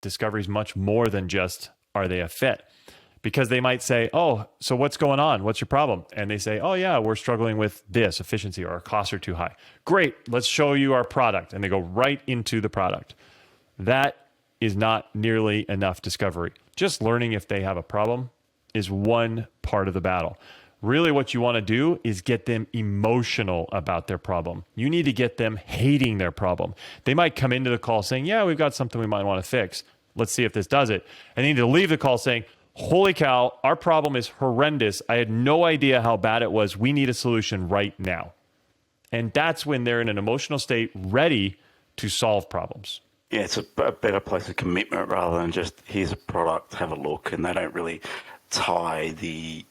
discovery is much more than just, are they a fit? Because they might say, oh, so what's going on? What's your problem? And they say, oh yeah, we're struggling with this efficiency, or our costs are too high. Great, let's show you our product. And they go right into the product. That is not nearly enough discovery. Just learning if they have a problem is one part of the battle. Really what you want to do is get them emotional about their problem. You need to get them hating their problem. They might come into the call saying, yeah, we've got something we might want to fix. Let's see if this does it. And they need to leave the call saying, holy cow, our problem is horrendous. I had no idea how bad it was. We need a solution right now. And that's when they're in an emotional state ready to solve problems. Yeah, it's a better place of commitment rather than just, here's a product, have a look. And they don't really tie the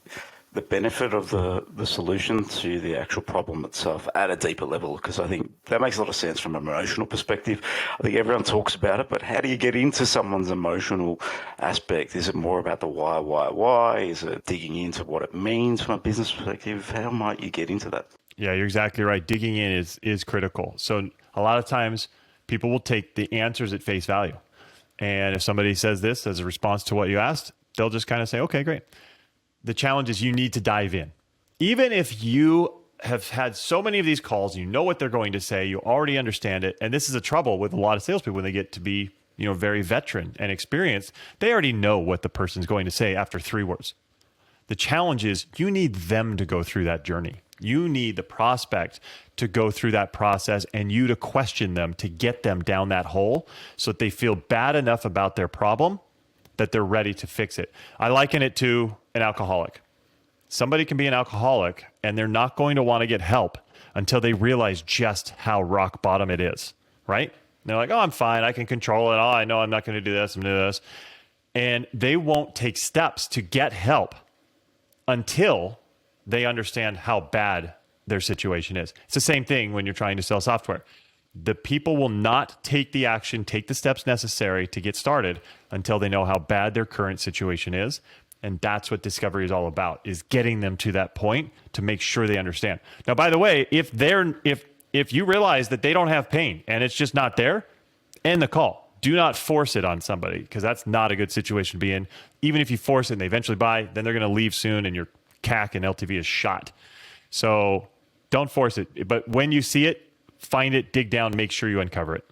benefit of the solution to the actual problem itself at a deeper level, because I think that makes a lot of sense from an emotional perspective. I think everyone talks about it, but how do you get into someone's emotional aspect? Is it more about the why? Is it digging into what it means from a business perspective? How might you get into that? Yeah, you're exactly right. Digging in is critical. So a lot of times people will take the answers at face value. And if somebody says this as a response to what you asked, they'll just kind of say, okay, great. The challenge is you need to dive in. Even if you have had so many of these calls, you know what they're going to say, you already understand it. And this is a trouble with a lot of salespeople when they get to be, very veteran and experienced. They already know what the person's going to say after 3 words. The challenge is you need them to go through that journey. You need the prospect to go through that process and you to question them to get them down that hole so that they feel bad enough about their problem that they're ready to fix it. I liken it to an alcoholic. Somebody can be an alcoholic and they're not going to want to get help until they realize just how rock bottom it is, right? And they're like, oh, I'm fine. I can control it. Oh, I know I'm not going to do this. I'm going to do this. And they won't take steps to get help until they understand how bad their situation is. It's the same thing when you're trying to sell software. The people will not take the action, take the steps necessary to get started until they know how bad their current situation is. And that's what discovery is all about, is getting them to that point to make sure they understand. Now, by the way, if you realize that they don't have pain and it's just not there, end the call. Do not force it on somebody, because that's not a good situation to be in. Even if you force it and they eventually buy, then they're going to leave soon and your CAC and LTV is shot. So don't force it. But when you see it, find it, dig down, make sure you uncover it.